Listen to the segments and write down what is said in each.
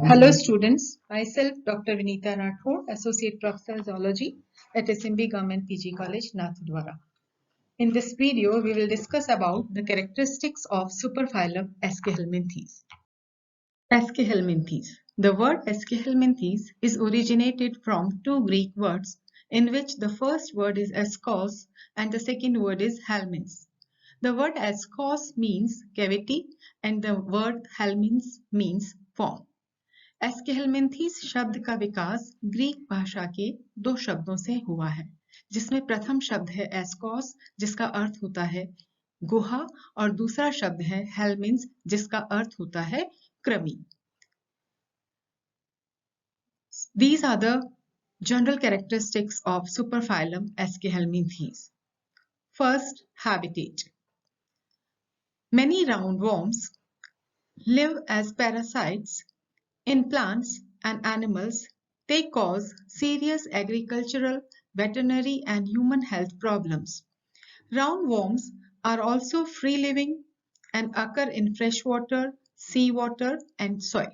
Hello students, myself Dr. Vinita Rathod, Associate Professor Zoology at SMB Government PG College, Nathdwara. In this video, we will discuss about the characteristics of superphylum Aschelminthes. Aschelminthes. The word Aschelminthes is originated from two Greek words in which the first word is askos and the second word is helminths. The word askos means cavity and the word helminths means form. एस्केहेलमिंथीस शब्द का विकास Greek भाषा के दो शब्दों से हुआ है, जिसमें प्रथम शब्द है एस्कोस जिसका अर्थ होता है गुहा और दूसरा शब्द है हेलमिन्स जिसका अर्थ होता है कृमि. These are the general characteristics of superphylum Aschelminthes. First, habitat. Many roundworms live as parasites in plants and animals. They cause serious agricultural, veterinary, and human health problems. Roundworms are also free-living and occur in freshwater, seawater, and soil.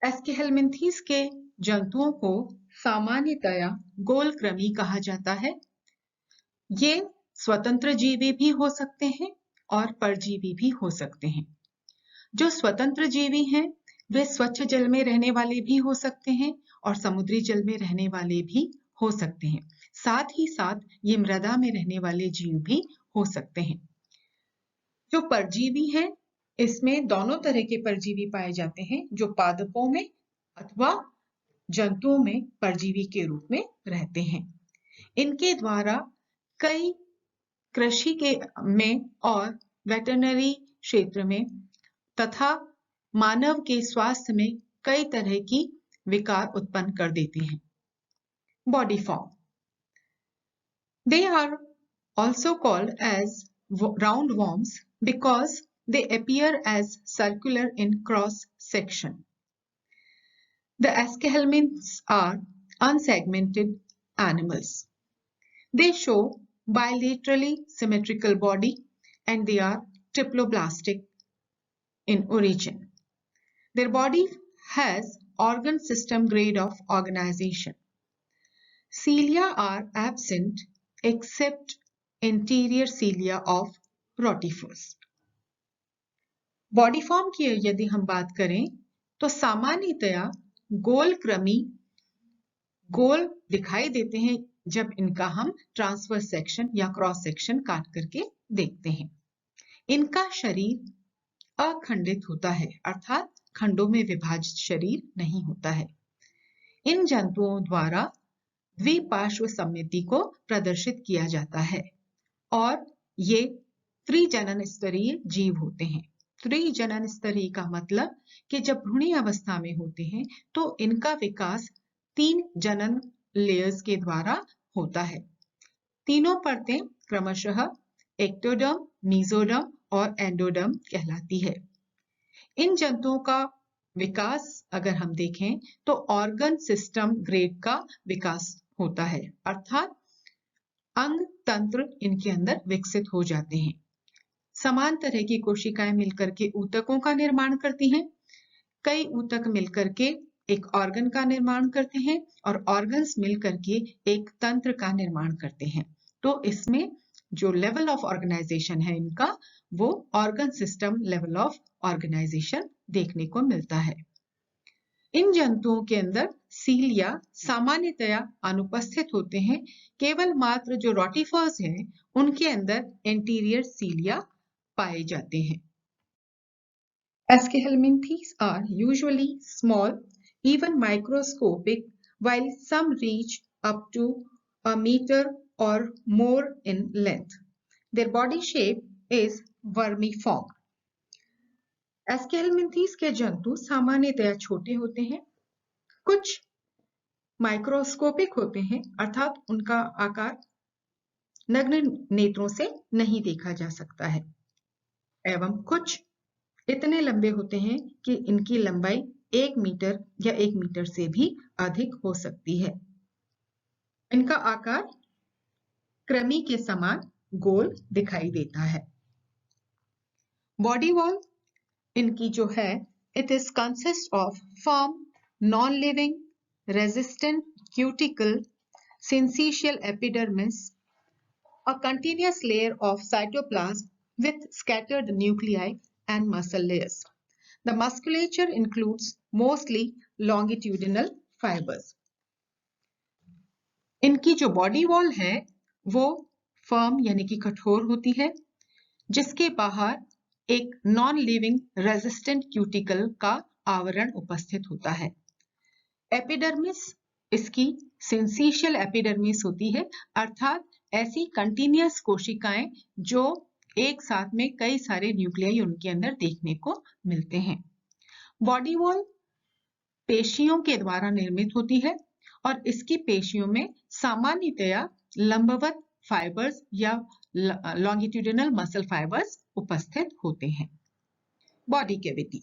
एस्केहेलमिंथीस के जंतुओं को सामान्यतया गोलकृमि कहा जाता है. ये स्वतंत्र जीवी भी हो सकते हैं और परजीवी भी हो सकते हैं. जो स्वतंत्र जीवी हैं, वे स्वच्छ जल में रहने वाले भी हो सकते हैं और समुद्री जल में रहने वाले भी हो सकते हैं. साथ ही साथ ये मृदा में रहने वाले जीव भी हो सकते हैं. जो परजीवी हैं, इसमें दोनों तरह के परजीवी पाए जाते हैं, जो पादपों में अथवा जंतुओं में परजीवी के रूप में रहते हैं. इनके द्वारा कई कृषि के में और वेटरनरी क्षेत्र में तथा मानव के स्वास्थ्य में कई तरह की विकार उत्पन्न कर देते हैं. Body form. They are also called as roundworms because they appear as circular in cross section. The aschelminthes are unsegmented animals. They show bilaterally symmetrical body and they are triploblastic in origin. Their body has organ system grade of organization. Cilia are absent except anterior cilia of rotifers. Body form की यदि हम बात करें तो सामान्यतया गोलकृमि गोल दिखाई देते हैं जब इनका हम ट्रांसवर्स सेक्शन या क्रॉस सेक्शन काट करके देखते हैं. इनका शरीर अखंडित होता है, अर्थात खंडों में विभाजित शरीर नहीं होता है. इन जंतुओं द्वारा द्विपार्श्व सममिति को प्रदर्शित किया जाता है और ये त्रिजनन स्तरीय जीव होते हैं. त्रिजनन स्तरीय का मतलब कि जब भ्रूणी अवस्था में होते हैं तो इनका विकास 3 जनन लेयर्स के द्वारा होता है. तीनों परतें क्रमशः एक्टोडर्म, मीजोडर्म और एंडोडर्म कहलाती है. इन जंतुओं का विकास अगर हम देखें तो ऑर्गन सिस्टम ग्रेड का विकास होता है, अर्थात अंग तंत्र इनके अंदर विकसित हो जाते हैं. समान तरह की कोशिकाएं मिलकर के ऊतकों का निर्माण करती हैं. कई ऊतक मिलकर के एक ऑर्गन का निर्माण करते हैं और ऑर्गन्स मिलकर के एक तंत्र का निर्माण करते हैं. तो इसमें जो लेवल ऑफ ऑर्गेनाइजेशन है इनका, वो organ system level of organisation देखने को मिलता है. इन जंतुओं के अंदर सीलिया सामान्यतया अनुपस्थित होते हैं. केवल मात्र जो रोटिफर्स हैं उनके अंदर एंटीरियर सीलिया पाए जाते हैं. Aschelminthes are usually small, even microscopic, while some reach up to a meter or more in length. Their body shape is vermiform. एस्केहेलमिंथीस के जंतु सामान्यतया छोटे होते हैं, कुछ माइक्रोस्कोपिक होते हैं, अर्थात उनका आकार नग्न नेत्रों से नहीं देखा जा सकता है, एवं कुछ इतने लंबे होते हैं कि इनकी लंबाई 1 मीटर या 1 मीटर से भी अधिक हो सकती है. इनका आकार कृमि के समान गोल दिखाई देता है. बॉडी वॉल इनकी जो है It is consists of firm, non-living, resistant cuticle, syncytial epidermis, a continuous layer of cytoplasm with scattered nuclei and muscle layers. The musculature includes mostly longitudinal fibers. इनकी जो बॉडी वॉल है वो firm यानी कि कठोर होती है, जिसके बाहर एक नॉन लिविंग रेजिस्टेंट क्यूटिकल का आवरण उपस्थित होता है। एपिडर्मिस इसकी सिंसीशियल एपिडर्मिस होती है, अर्थात ऐसी कंटिन्यूअस कोशिकाएं जो एक साथ में कई सारे न्यूक्लियाई उनके अंदर देखने को मिलते हैं। बॉडी वॉल पेशियों के द्वारा निर्मित होती है और इसकी पेशियों में सामान्यतया लंबवत फाइबर्स या लॉन्गिट्यूडिनल मसल फाइबर्स उपस्थित होते हैं। Body cavity.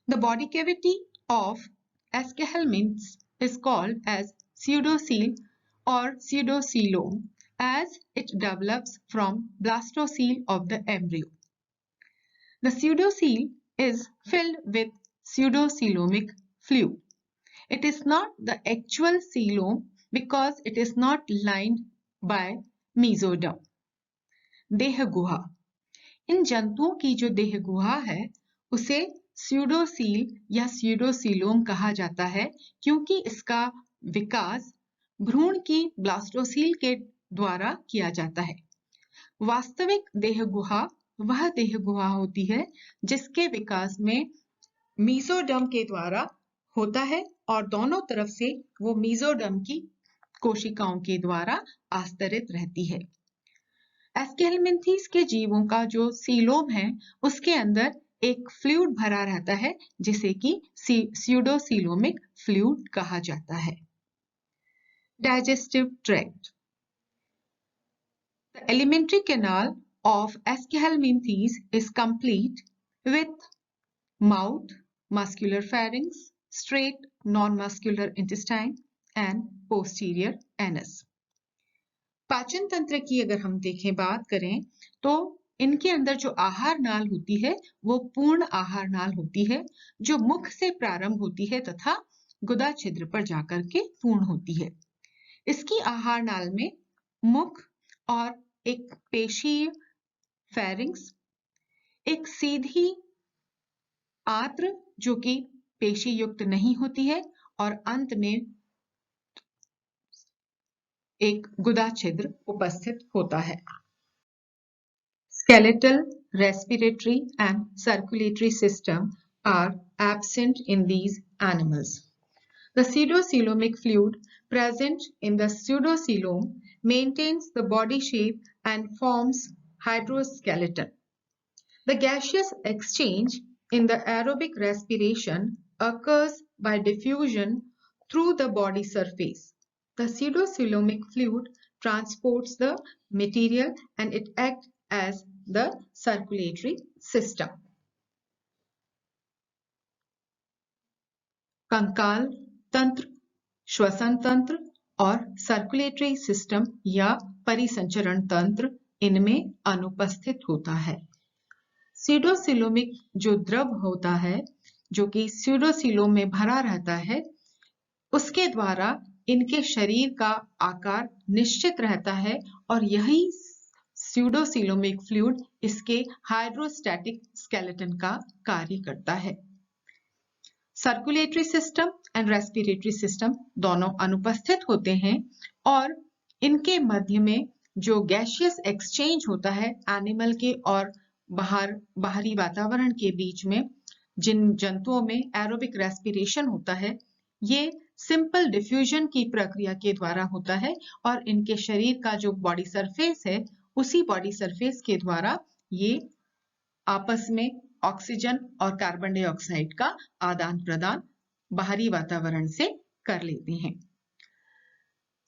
The body cavity of Aschelminths is called as pseudocoel or pseudocoelom as it develops from blastocoel of the embryo. The pseudocoel is filled with pseudocoelomic fluid. It is not the actual coelom because it is not lined by mesoderm. देह गुहा। इन जंतुओं की जो देह गुहा है उसे स्यूडोसील या स्यूडोसीलोम कहा जाता है, क्योंकि इसका विकास भ्रूण की ब्लास्टोसील के द्वारा किया जाता है। वास्तविक देह गुहा वह देह गुहा होती है जिसके विकास में मीजोडर्म के द्वारा होता है और दोनों तरफ से वो मीजोडर्म की कोशिकाओं के द्वारा आस्तरित रहती है। एस्केलमिंथीज के जीवों का जो सीलोम है उसके अंदर एक फ्लूइड भरा रहता है जिसे कि स्यूडोसीलोमिक फ्लूइड कहा जाता है। Digestive tract. The alimentary canal of Aschelminthes is complete with mouth, muscular pharynx, straight non-muscular intestine and posterior anus. पाचन तंत्र की अगर हम देखें बात करें तो इनके अंदर जो आहार नाल होती है वो पूर्ण आहार नाल होती है जो मुख से प्रारंभ होती है तथा गुदा छिद्र पर जाकर के पूर्ण होती है। इसकी आहार नाल में मुख और एक पेशीय फेरिंक्स, एक सीधी आंत्र जो कि पेशी युक्त नहीं होती है और अंत में एक गुदा छिद्र उपस्थित होता है। Skeletal, respiratory and circulatory system are absent in these animals. The pseudocoelomic fluid present in the pseudocoelom maintains the body shape and forms hydroskeleton. The gaseous exchange in the aerobic respiration occurs by diffusion through the body surface. The pseudocoelomic fluid transports the material and it acts as the circulatory system. कंकाल तंत्र, श्वसन तंत्र और circulatory system या परिसंचरण तंत्र इनमें अनुपस्थित होता है। स्यूडोसीलोमिक जो द्रव होता है जो कि स्यूडोसीलोम में भरा रहता है उसके द्वारा इनके शरीर का आकार निश्चित रहता है और यही स्यूडोसीलोमिक फ्लूइड इसके हाइड्रोस्टैटिक स्केलेटन का कार्य करता है। Circulatory system and respiratory system दोनों अनुपस्थित होते हैं और इनके मध्य में जो गैसियस एक्सचेंज होता है एनिमल के और बाहरी वातावरण के बीच में, जिन जंतुओं में एरोबिक रेस्पिरेशन होता है, ये सिंपल डिफ्यूजन की प्रक्रिया के द्वारा होता है और इनके शरीर का जो बॉडी सरफेस है उसी बॉडी सरफेस के द्वारा ये आपस में ऑक्सीजन और कार्बन डाइऑक्साइड का आदान प्रदान बाहरी वातावरण से कर लेते हैं।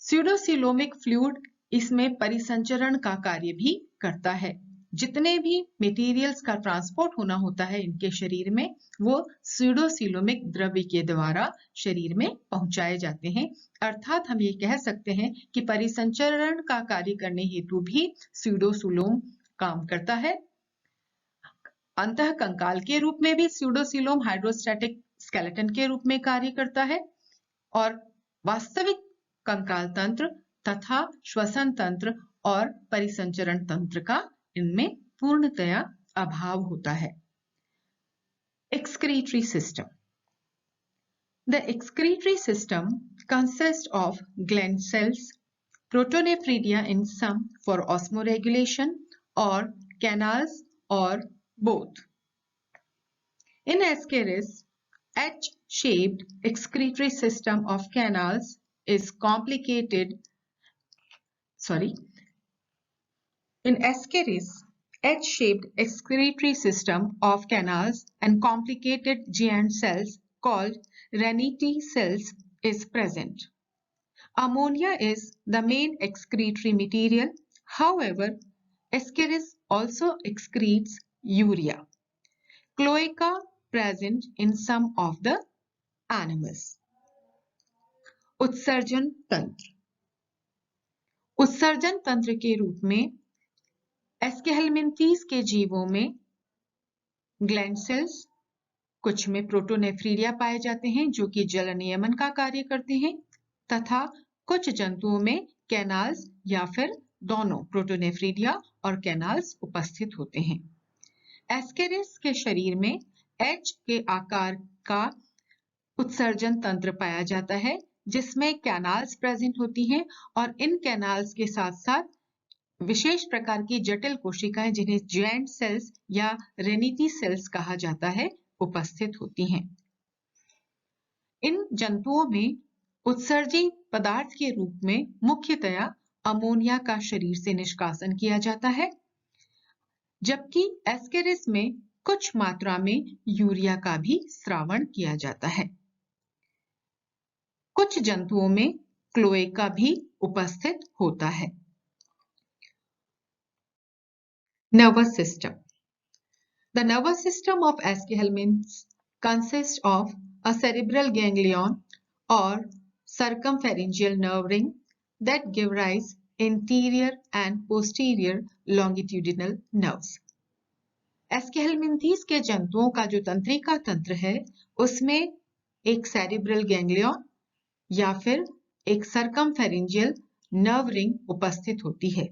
स्यूडोसीलोमिक फ्लूइड इसमें परिसंचरण का कार्य भी करता है। जितने भी मटेरियल्स का ट्रांसपोर्ट होना होता है इनके शरीर में वो स्यूडोसीलोमिक द्रव्य के द्वारा शरीर में पहुंचाए जाते हैं। अर्थात हम ये कह सकते हैं कि परिसंचरण का कार्य करने हेतु भी स्यूडोसीलोम काम करता है। अंतः कंकाल के रूप में भी स्यूडोसीलोम हाइड्रोस्टैटिक स्केलेटन के रूप में कार्य करता है और वास्तविक कंकाल तंत्र तथा श्वसन तंत्र और परिसंचरण तंत्र का इनमें पूर्णतया अभाव होता है। Excretory system. The excretory system consists of gland cells, protonephridia in some for osmoregulation, or canals, or both. In Ascaris, H-shaped excretory system of canals is complicated. In Ascaris, H-shaped excretory system of canals and complicated giant cells called Renitti cells is present. Ammonia is the main excretory material. However, Ascaris also excretes urea. Cloaca present in some of the animals. उत्सर्जन तंत्र। उत्सर्जन तंत्र के रूप में एस्केहेलमिंथीज के जीवों में ग्लैंड सेल्स, कुछ में प्रोटोनेफ्रीडिया पाए जाते हैं जो कि जल नियमन का कार्य करते हैं, तथा कुछ जंतुओं में कैनाल्स या फिर दोनों प्रोटोनेफ्रीडिया और कैनाल्स उपस्थित होते हैं। एस्केरिस के शरीर में H के आकार का उत्सर्जन तंत्र पाया जाता है जिसमें कैनाल्स प्रेजेंट होती हैं और इन कैनाल्स के साथ साथ विशेष प्रकार की जटिल कोशिकाएं जिन्हें जायंट सेल्स या रेनिटी सेल्स कहा जाता है उपस्थित होती हैं। इन जंतुओं में उत्सर्जी पदार्थ के रूप में मुख्यतया अमोनिया का शरीर से निष्कासन किया जाता है, जबकि एस्केरिस में कुछ मात्रा में यूरिया का भी स्रावण किया जाता है। कुछ जंतुओं में क्लोएका भी उपस्थित होता है। Nervous system. The nervous system of Aschelminths consists of a cerebral ganglion or circumpharyngeal nerve ring that give rise anterior and posterior longitudinal nerves. Aschelminths के जंतुओं का जो तंत्रिका तंत्र है उसमें एक सेरिब्रल गैंग्लियन या फिर एक सर्कमफेरेंजियल नर्व रिंग उपस्थित होती है।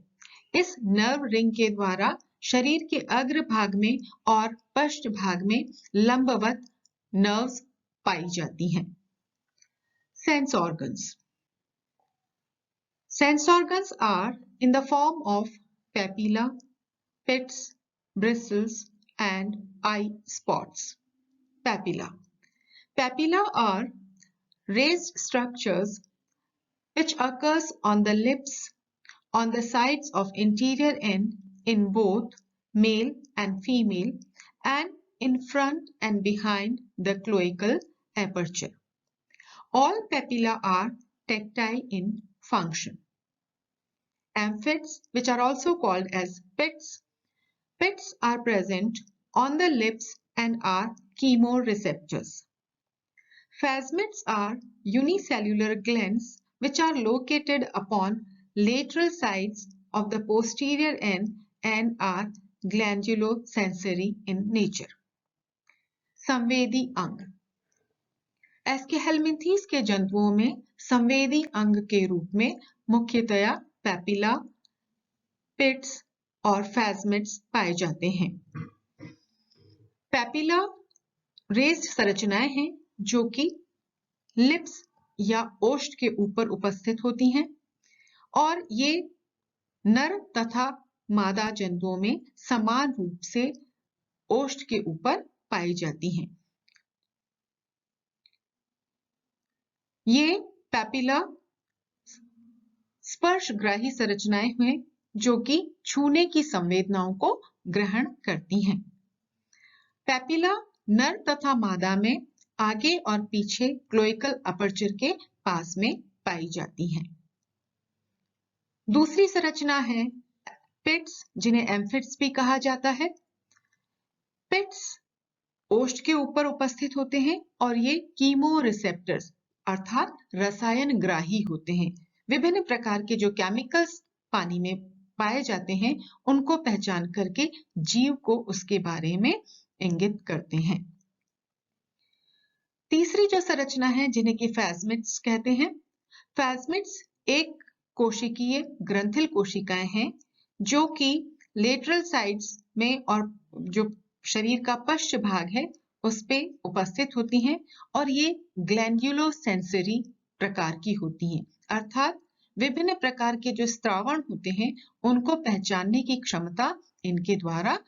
इस नर्व रिंग के द्वारा शरीर के अग्र भाग में और पश्च भाग में लंबवत नर्व्स पाई जाती हैं। Sense organs. Sense organs are in the form of papilla, pits, bristles and eye spots. Papilla. Papilla are raised structures which occurs on the lips, on the sides of anterior end in both male and female, and in front and behind the cloacal aperture. All papilla are tactile in function. Amphids, which are also called as pits, pits are present on the lips and are chemoreceptors. Phasmids are unicellular glands which are located upon lateral sides of the posterior end and are glandulosensory in nature. संवेदी अंग। एस्केहेलमिंथीज के जंतुओं में संवेदी अंग के रूप में मुख्यतया पेपिला, पिट्स और फैस्मिड्स पाए जाते हैं। पेपिला रेस्ड संरचनाएं हैं जो कि लिप्स या ओष्ठ के ऊपर उपस्थित होती हैं और ये नर तथा मादा जंतुओं में समान रूप से ओष्ठ के ऊपर पाई जाती हैं। ये पेपिला स्पर्शग्राही संरचनाएं हैं जो कि छूने की संवेदनाओं को ग्रहण करती हैं। पेपिला नर तथा मादा में आगे और पीछे क्लोइकल अपर्चर के पास में पाई जाती हैं। दूसरी संरचना है पिट्स, जिन्हें एम्फिड्स भी कहा जाता है। पिट्स ओष्ठ के ऊपर उपस्थित होते हैं और ये कीमो रिसेप्टर्स अर्थात रसायन ग्राही होते हैं। विभिन्न प्रकार के जो केमिकल्स पानी में पाए जाते हैं उनको पहचान करके जीव को उसके बारे में इंगित करते हैं। तीसरी जो संरचना है जिन्हें कि प्लाज्मिड्स कहते हैं। प्लाज्मिड्स एक कोशिकीय ग्रंथिल कोशिकाएं हैं जो कि लेटरल साइड्स में और जो शरीर का पश्च भाग है उस पे उपस्थित होती हैं और ये ग्लैंड्यूलोसेंसरी प्रकार की होती हैं, अर्थात विभिन्न प्रकार के जो स्त्रावण होते हैं उनको पहचानने की क्षमता इनके द्वारा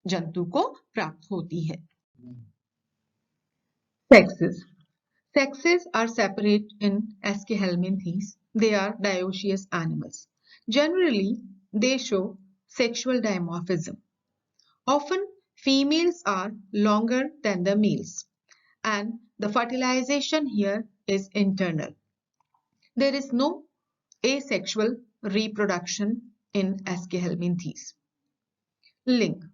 जंतु को प्राप्त होती है। Sexes. Sexes are separate in Aschelminthes. They are dioecious animals. Generally, they show sexual dimorphism. Often, females are longer than the males, and the fertilization here is internal. There is no asexual reproduction in Aschelminthes. लिंग।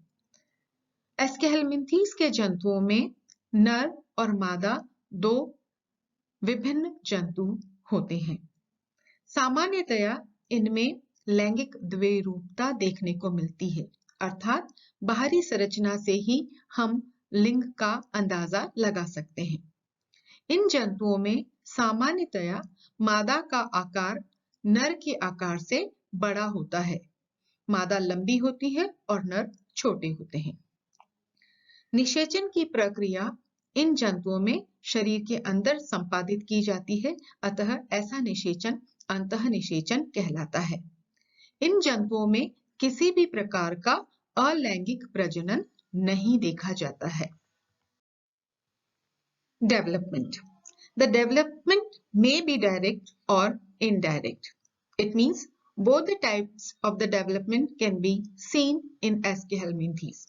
एस्केहेलमिंथीज के जंतुओं में नर और मादा दो विभिन्न जंतु होते हैं। सामान्यतया इनमें लैंगिक द्विरूपता देखने को मिलती है, अर्थात बाहरी संरचना से ही हम लिंग का अंदाजा लगा सकते हैं। इन जंतुओं में सामान्यतया मादा का आकार नर के आकार से बड़ा होता है। मादा लंबी होती है और नर छोटे होते हैं। निषेचन की प्रक्रिया इन जंतुओं में शरीर के अंदर संपादित की जाती है, अतः ऐसा निषेचन अंतःनिषेचन कहलाता है। इन जंतुओं में किसी भी प्रकार का अलैंगिक प्रजनन नहीं देखा जाता है। Development. The development may be direct or indirect. It means both the types of the development can be seen in Aschelminthes.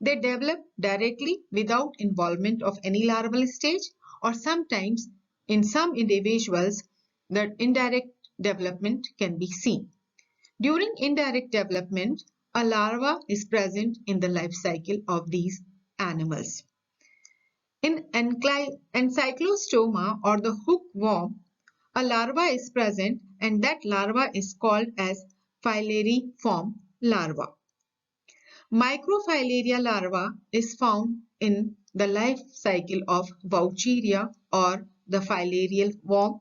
They develop directly without involvement of any larval stage, or sometimes in some individuals the indirect development can be seen. During indirect development, a larva is present in the life cycle of these animals. In Ancylostoma or the hookworm, a larva is present and that larva is called as filariform larva. Microfilaria larva is found in the life cycle of Vaucheria or the filarial worm,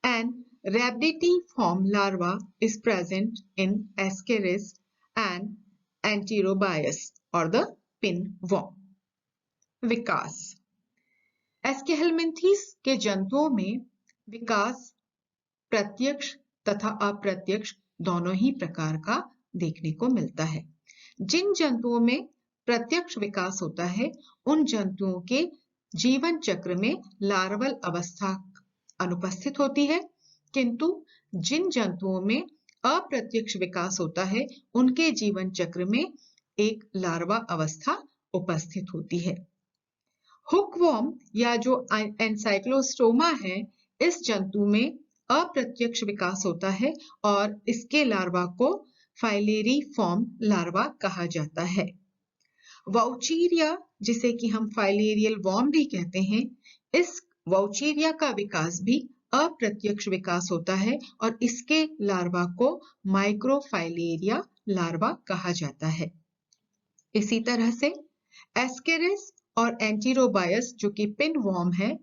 and rhabditiform larva is present in Ascaris and Anterobius or the pinworm. विकास। एस्केहेलमिंथीज के जंतुओं में विकास प्रत्यक्ष तथा अप्रत्यक्ष दोनों ही प्रकार का देखने को मिलता है। जिन जंतुओं में प्रत्यक्ष विकास होता है उन जंतुओं के जीवन चक्र में लार्वल अवस्था अनुपस्थित होती है, किंतु जिन जंतुओं में अप्रत्यक्ष विकास होता है उनके जीवन चक्र में एक लार्वा अवस्था उपस्थित होती है। हुकवर्म या जो एनसाइक्लोस्टोमा है, इस जंतु में अप्रत्यक्ष विकास होता है और इसके लार्वा को फाइलेरिफॉर्म लार्वा कहा जाता है। वाउचीरिया, जिसे कि हम फाइलेरियल वर्म भी कहते हैं, इस वाउचीरिया का विकास भी अप्रत्यक्ष विकास होता है और इसके लार्वा को माइक्रोफाइलेरिया लार्वा कहा जाता है। इसी तरह से एस्केरिस और एंटीरोबायस जो कि पिनवर्म है,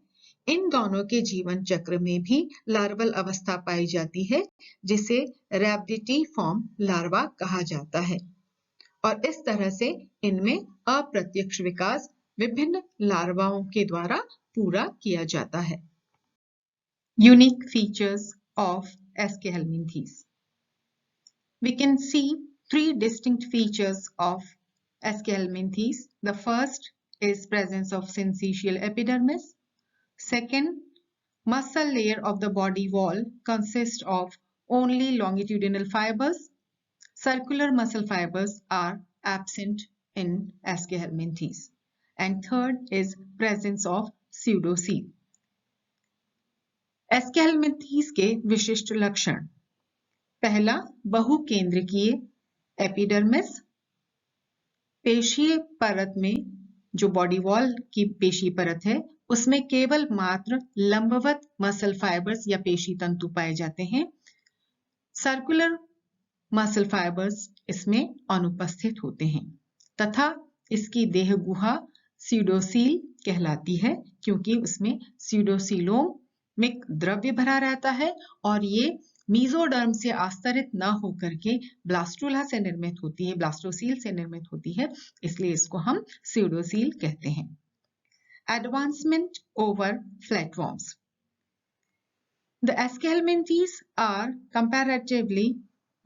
इन दोनों के जीवन चक्र में भी लार्वल अवस्था पाई जाती है जिसे रैबिडिटीफॉर्म लार्वा कहा जाता है और इस तरह से इनमें अप्रत्यक्ष विकास विभिन्न लार्वाओं के द्वारा पूरा किया जाता है। Unique features of aschelminthes. We can see three distinct features of Aschelminthes. The first is presence of syncytial epidermis. Second, muscle layer of the body wall consists of only longitudinal fibers. Circular muscle fibers are absent in Aschelminthes. And third is presence of pseudocoel. Aschelminthes के विशिष्ट लक्षण। पहला, बहुकेंद्रकीय epidermis. पेशीय परत में जो body wall की पेशी परत है उसमें केवल मात्र लंबवत मसल फाइबर्स या पेशी तंतु पाए जाते हैं। सर्कुलर मसल फाइबर्स इसमें अनुपस्थित होते हैं तथा इसकी देह गुहा स्यूडोसील कहलाती है क्योंकि उसमें स्यूडोसीलोमिक द्रव्य भरा रहता है और ये मीजोडर्म से आस्तरित न होकर के ब्लास्टुला से निर्मित होती है, ब्लास्टोसील से निर्मित होती है, इसलिए इसको हम स्यूडोसील कहते हैं। Advancement over flatworms. The Aschelminthes are comparatively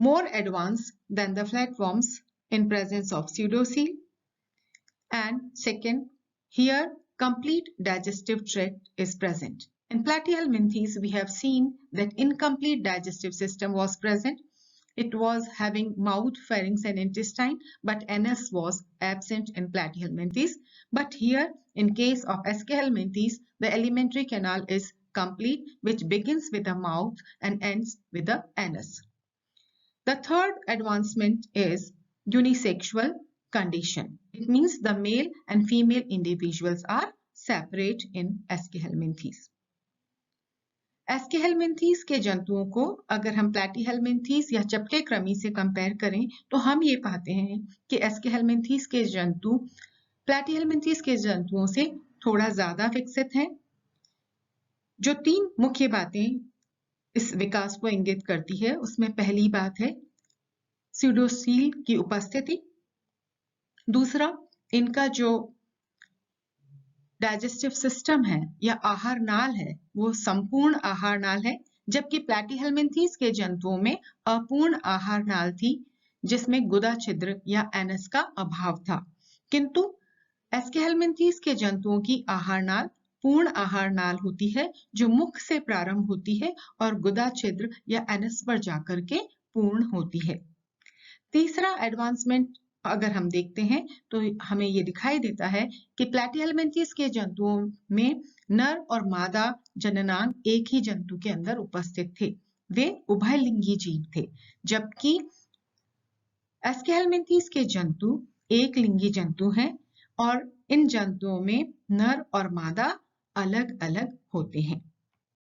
more advanced than the flatworms in presence of pseudocoel. And second, here complete digestive tract is present. In Platyhelminthes, we have seen that incomplete digestive system was present. It was having mouth, pharynx and intestine, but anus was absent in Platyhelminthes. But here, in case of Aschelminthes, the alimentary canal is complete, which begins with the mouth and ends with the anus. The third advancement is unisexual condition. It means the male and female individuals are separate in Aschelminthes. एस्केहेलमिंथीज के जंतुओं को अगर हम प्लैटीहेलमिंथीज या चपटे क्रमी से compare करें तो हम ये पाते हैं कि एस्केहेलमिंथीज के जंतु प्लैटीहेलमिंथीज के जंतुओं से थोड़ा ज्यादा विकसित हैं। जो तीन मुख्य बातें इस विकास को इंगित करती है उसमें पहली बात है स्यूडोसील की उपस्थिति, दूसरा इनका जो डाइजेस्टिव सिस्टम है या आहार नाल है वो संपूर्ण आहार नाल है, जबकि प्लैटीहेलमिंथीज के जंतुओं में अपूर्ण आहार नाल थी जिसमें गुदा छिद्र या एनस का अभाव था, किंतु एस्केहेलमिंथीज के जंतुओं की आहार नाल पूर्ण आहार नाल होती है जो मुख से प्रारंभ होती है और गुदा छिद्र या एनस पर जाकर के पूर्ण होती है। तीसरा एडवांसमेंट अगर हम देखते हैं तो हमें ये दिखाई देता है कि प्लैटीहेलमिंथीज के जंतुओं में नर और मादा जननांग एक ही जंतु के अंदर उपस्थित थे, वे उभयलिंगी जीव थे, जबकि एस्केहेलमिंथीज के जंतु एक लिंगी जंतु हैं और इन जंतुओं में नर और मादा अलग अलग होते हैं।